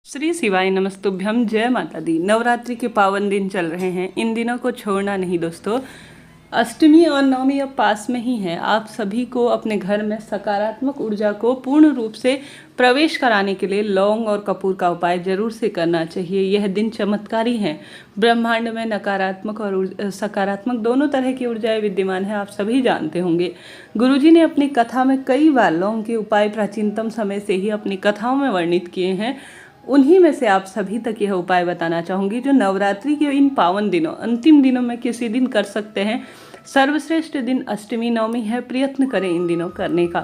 श्री शिवाय नमस्तुभ्यम। जय माता दी। नवरात्रि के पावन दिन चल रहे हैं, इन दिनों को छोड़ना नहीं दोस्तों। अष्टमी और नवमी अब पास में ही है। आप सभी को अपने घर में सकारात्मक ऊर्जा को पूर्ण रूप से प्रवेश कराने के लिए लौंग और कपूर का उपाय जरूर से करना चाहिए। यह दिन चमत्कारी है। ब्रह्मांड में नकारात्मक और सकारात्मक दोनों तरह की ऊर्जाएं विद्यमान है, आप सभी जानते होंगे। गुरुजी ने अपनी कथा में कई बार लौंग के उपाय प्राचीनतम समय से ही अपनी कथाओं में वर्णित किए हैं। उन्हीं में से आप सभी तक यह उपाय बताना चाहूँगी जो नवरात्रि के इन पावन दिनों, अंतिम दिनों में किसी दिन कर सकते हैं। सर्वश्रेष्ठ दिन अष्टमी नवमी है। प्रयत्न करें इन दिनों करने का,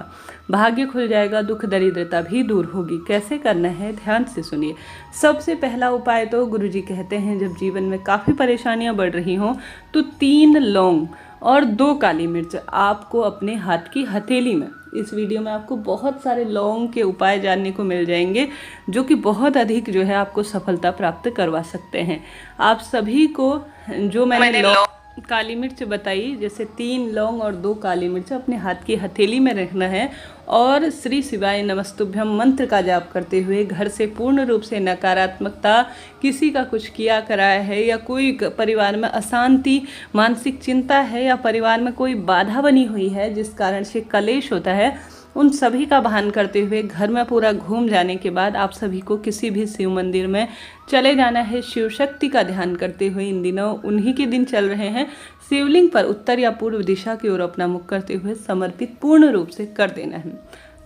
भाग्य खुल जाएगा, दुख दरिद्रता भी दूर होगी। कैसे करना है ध्यान से सुनिए। सबसे पहला उपाय तो गुरुजी कहते हैं, जब जीवन में काफ़ी परेशानियां बढ़ रही हों तो 3 लौंग और 2 काली मिर्च आपको अपने हाथ की हथेली में, इस वीडियो में आपको बहुत सारे लौंग के उपाय जानने को मिल जाएंगे जो कि बहुत अधिक जो है आपको सफलता प्राप्त करवा सकते हैं। आप सभी को जो मैंने लौंग काली मिर्च बताई, जैसे 3 लौंग और 2 काली मिर्च अपने हाथ की हथेली में रखना है और श्री शिवाय नमस्तुभ्यम मंत्र का जाप करते हुए घर से पूर्ण रूप से नकारात्मकता, किसी का कुछ किया कराया है या कोई परिवार में अशांति, मानसिक चिंता है या परिवार में कोई बाधा बनी हुई है जिस कारण से कलेश होता है, उन सभी का भान करते हुए घर में पूरा घूम जाने के बाद आप सभी को किसी भी शिव मंदिर में चले जाना है। शिव शक्ति का ध्यान करते हुए, इन दिनों उन्हीं के दिन चल रहे हैं, शिवलिंग पर उत्तर या पूर्व दिशा की ओर अपना मुख करते हुए समर्पित पूर्ण रूप से कर देना है।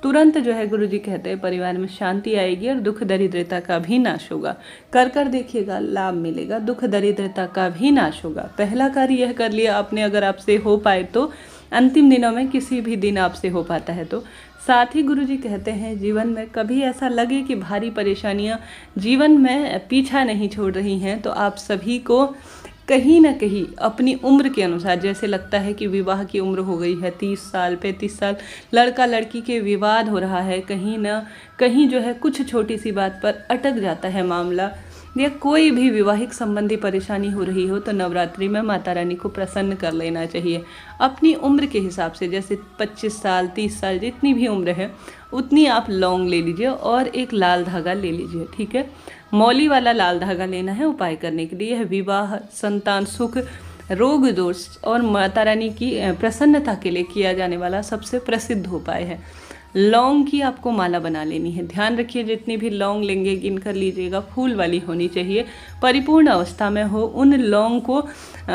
तुरंत जो है गुरुजी कहते हैं परिवार में शांति आएगी और दुख दरिद्रता का भी नाश होगा। कर देखिएगा, लाभ मिलेगा, दुख दरिद्रता का भी नाश होगा। पहला कार्य यह कर लिया आपने, अगर आपसे हो पाए तो। अंतिम दिनों में किसी भी दिन आपसे हो पाता है तो। साथ ही गुरुजी कहते हैं जीवन में कभी ऐसा लगे कि भारी परेशानियां जीवन में पीछा नहीं छोड़ रही हैं तो आप सभी को कहीं ना कहीं अपनी उम्र के अनुसार, जैसे लगता है कि विवाह की उम्र हो गई है 30 साल 35 साल, लड़का लड़की के विवाद हो रहा है, कहीं ना कहीं जो है कुछ छोटी सी बात पर अटक जाता है मामला, या कोई भी विवाहिक संबंधी परेशानी हो रही हो तो नवरात्रि में माता रानी को प्रसन्न कर लेना चाहिए। अपनी उम्र के हिसाब से, जैसे 25 साल 30 साल जितनी भी उम्र है उतनी आप लौंग ले लीजिए और एक लाल धागा ले लीजिए, ठीक है। मौली वाला लाल धागा लेना है उपाय करने के लिए। यह विवाह, संतान सुख, रोग दोष और माता रानी की प्रसन्नता के लिए किया जाने वाला सबसे प्रसिद्ध उपाय है। लौंग की आपको माला बना लेनी है। ध्यान रखिए जितनी भी लौंग लेंगे गिन कर लीजिएगा, फूल वाली होनी चाहिए, परिपूर्ण अवस्था में हो। उन लौंग को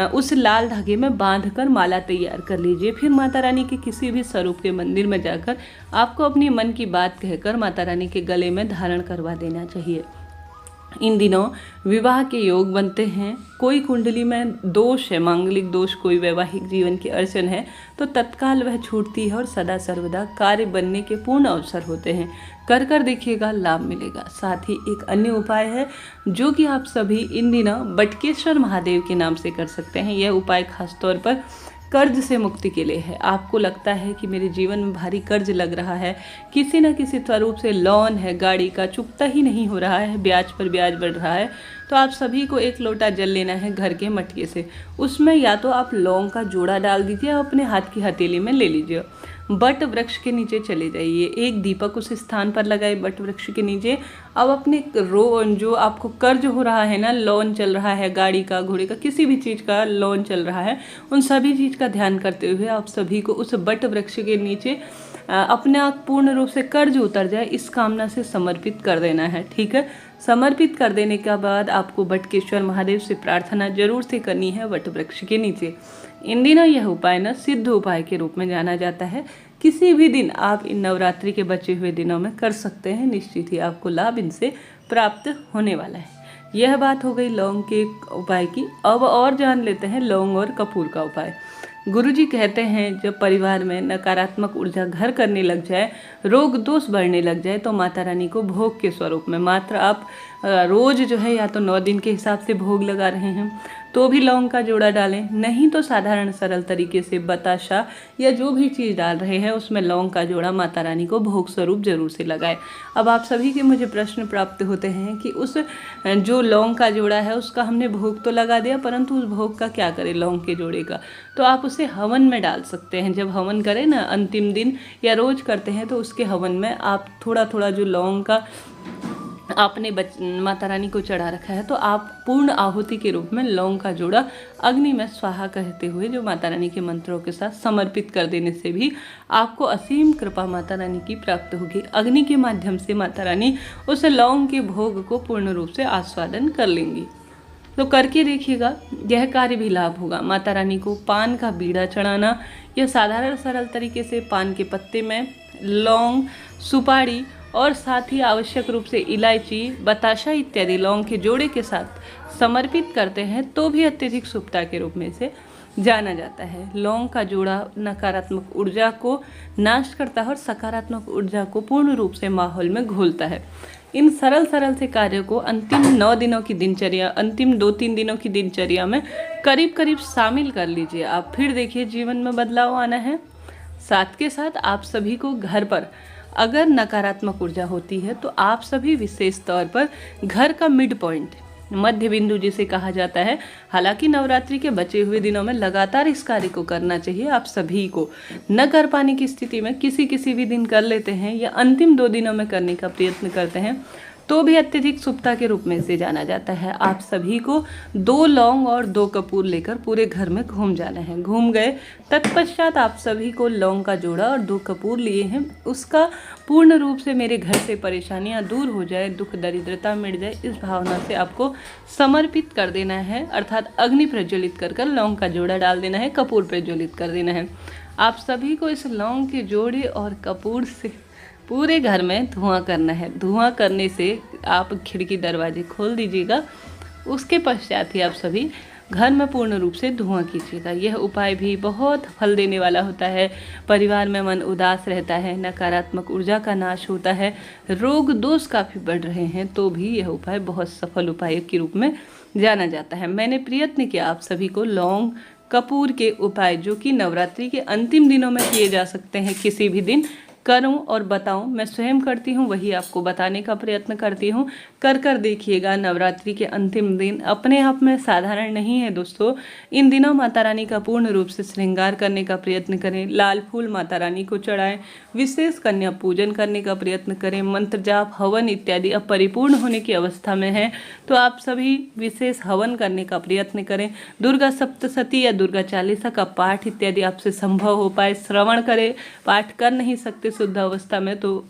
उस लाल धागे में बांधकर माला तैयार कर लीजिए। फिर माता रानी के किसी भी स्वरूप के मंदिर में जाकर आपको अपनी मन की बात कहकर माता रानी के गले में धारण करवा देना चाहिए। इन दिनों विवाह के योग बनते हैं। कोई कुंडली में दोष है, मांगलिक दोष, कोई वैवाहिक जीवन की अड़चन है तो तत्काल वह छूटती है और सदा सर्वदा कार्य बनने के पूर्ण अवसर होते हैं। कर देखिएगा, लाभ मिलेगा। साथ ही एक अन्य उपाय है जो कि आप सभी इन दिनों बटकेश्वर महादेव के नाम से कर सकते हैं। यह उपाय खासतौर पर कर्ज से मुक्ति के लिए है। आपको लगता है कि मेरे जीवन में भारी कर्ज लग रहा है, किसी न किसी स्वरूप से लोन है, गाड़ी का चुकता ही नहीं हो रहा है, ब्याज पर ब्याज बढ़ रहा है, तो आप सभी को 1 लोटा जल लेना है घर के मटके से। उसमें या तो आप लौंग का जोड़ा डाल दीजिए, अपने हाथ की हथेली में ले लीजिए, बट वृक्ष के नीचे चले जाइए, एक दीपक उस स्थान पर लगाए बट वृक्ष के नीचे। अब अपने जो आपको कर्ज हो रहा है ना, लोन चल रहा है, गाड़ी का, घोड़े का, किसी भी चीज़ का लोन चल रहा है, उन सभी चीज़ का ध्यान करते हुए आप सभी को उस बट वृक्ष के नीचे अपने पूर्ण रूप से कर्ज उतर जाए इस कामना से समर्पित कर देना है, ठीक है। समर्पित कर देने के बाद आपको बटकेश्वर महादेव से प्रार्थना जरूर से करनी है वट वृक्ष के नीचे। इन दिनों यह उपाय न सिद्ध उपाय के रूप में जाना जाता है। किसी भी दिन आप इन नवरात्रि के बचे हुए दिनों में कर सकते हैं, निश्चित ही आपको लाभ इनसे प्राप्त होने वाला है। यह बात हो गई लौंग के उपाय की। अब और जान लेते हैं लौंग और कपूर का उपाय। गुरुजी कहते हैं जब परिवार में नकारात्मक ऊर्जा घर करने लग जाए, रोग दोष बढ़ने लग जाए तो माता रानी को भोग के स्वरूप में मात्र आप रोज जो है या तो 9 दिन के हिसाब से भोग लगा रहे हैं तो भी लौंग का जोड़ा डालें, नहीं तो साधारण सरल तरीके से बताशा या जो भी चीज़ डाल रहे हैं उसमें लौंग का जोड़ा माता रानी को भोग स्वरूप जरूर से लगाएं। अब आप सभी के मुझे प्रश्न प्राप्त होते हैं कि उस जो लौंग का जोड़ा है उसका हमने भोग तो लगा दिया, परंतु उस भोग का क्या करें लौंग के जोड़े का, तो आप उसे हवन में डाल सकते हैं। जब हवन करें ना अंतिम दिन या रोज करते हैं तो उसके हवन में आप थोड़ा थोड़ा जो लौंग का आपने माता रानी को चढ़ा रखा है तो आप पूर्ण आहुति के रूप में लौंग का जोड़ा अग्नि में स्वाहा कहते हुए जो माता रानी के मंत्रों के साथ समर्पित कर देने से भी आपको असीम कृपा माता रानी की प्राप्त होगी। अग्नि के माध्यम से माता रानी उस लौंग के भोग को पूर्ण रूप से आस्वादन कर लेंगी। तो करके देखिएगा, यह कार्य भी लाभ होगा। माता रानी को पान का बीड़ा चढ़ाना, यह साधारण सरल तरीके से पान के पत्ते में लौंग, सुपारी और साथ ही आवश्यक रूप से इलायची, बताशा इत्यादि लौंग के जोड़े के साथ समर्पित करते हैं तो भी अत्यधिक शुभता के रूप में इसे जाना जाता है। लौंग का जोड़ा नकारात्मक ऊर्जा को नाश करता है और सकारात्मक ऊर्जा को पूर्ण रूप से माहौल में घोलता है। इन सरल से कार्यों को अंतिम 9 दिनों की दिनचर्या, अंतिम 2-3 दिनों की दिनचर्या में करीब शामिल कर लीजिए। आप फिर देखिए जीवन में बदलाव आना है। साथ के साथ आप सभी को घर पर अगर नकारात्मक ऊर्जा होती है तो आप सभी विशेष तौर पर घर का मिड पॉइंट, मध्य बिंदु जिसे कहा जाता है, हालांकि नवरात्रि के बचे हुए दिनों में लगातार इस कार्य को करना चाहिए। आप सभी को न कर पाने की स्थिति में किसी भी दिन कर लेते हैं या अंतिम 2 दिनों में करने का प्रयत्न करते हैं तो भी अत्यधिक शुभता के रूप में इसे जाना जाता है। आप सभी को 2 लौंग और 2 कपूर लेकर पूरे घर में घूम जाना है। घूम गए तत्पश्चात आप सभी को लौंग का जोड़ा और 2 कपूर लिए हैं, उसका पूर्ण रूप से मेरे घर से परेशानियां दूर हो जाए, दुख दरिद्रता मिट जाए, इस भावना से आपको समर्पित कर देना है। अर्थात अग्नि प्रज्वलित कर लौंग का जोड़ा डाल देना है, कपूर प्रज्वलित कर देना है। आप सभी को इस लौंग के जोड़े और कपूर से पूरे घर में धुआं करना है। धुआं करने से आप खिड़की दरवाजे खोल दीजिएगा। उसके पश्चात ही आप सभी घर में पूर्ण रूप से धुआं कीजिएगा। यह उपाय भी बहुत फल देने वाला होता है। परिवार में मन उदास रहता है, नकारात्मक ऊर्जा का नाश होता है, रोग दोष काफ़ी बढ़ रहे हैं तो भी यह उपाय बहुत सफल उपाय के रूप में जाना जाता है। मैंने प्रयत्न किया आप सभी को लौंग कपूर के उपाय जो कि नवरात्रि के अंतिम दिनों में किए जा सकते हैं, किसी भी दिन करूं और बताऊं। मैं स्वयं करती हूं, वही आपको बताने का प्रयत्न करती हूं। कर देखिएगा। नवरात्रि के अंतिम दिन अपने आप में साधारण नहीं है दोस्तों। इन दिनों माता रानी का पूर्ण रूप से श्रृंगार करने का प्रयत्न करें। लाल फूल माता रानी को चढ़ाएं, विशेष कन्या पूजन करने का प्रयत्न करें। मंत्र जाप, हवन इत्यादि अब परिपूर्ण होने की अवस्था में है तो आप सभी विशेष हवन करने का प्रयत्न करें। दुर्गा सप्तशती या दुर्गा चालीसा का पाठ इत्यादि आपसे संभव हो पाए श्रवण करें। पाठ कर नहीं सकते शुद्ध अवस्था में तो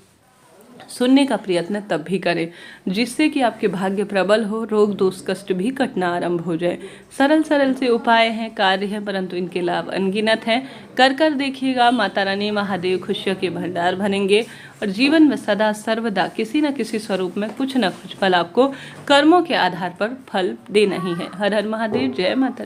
सुनने का प्रयत्न तब भी करें, जिससे कि आपके भाग्य प्रबल हो, रोग दोष कष्ट भी कटना आरंभ हो जाए। सरल से उपाय हैं, कार्य हैं, परंतु इनके लाभ अनगिनत हैं। कर देखिएगा। माता रानी महादेव खुशियों के भंडार भरेंगे और जीवन में सदा सर्वदा किसी न किसी स्वरूप में कुछ न कुछ फल आपको कर्मों के आधार पर फल देना ही है। हर हर महादेव। जय माता।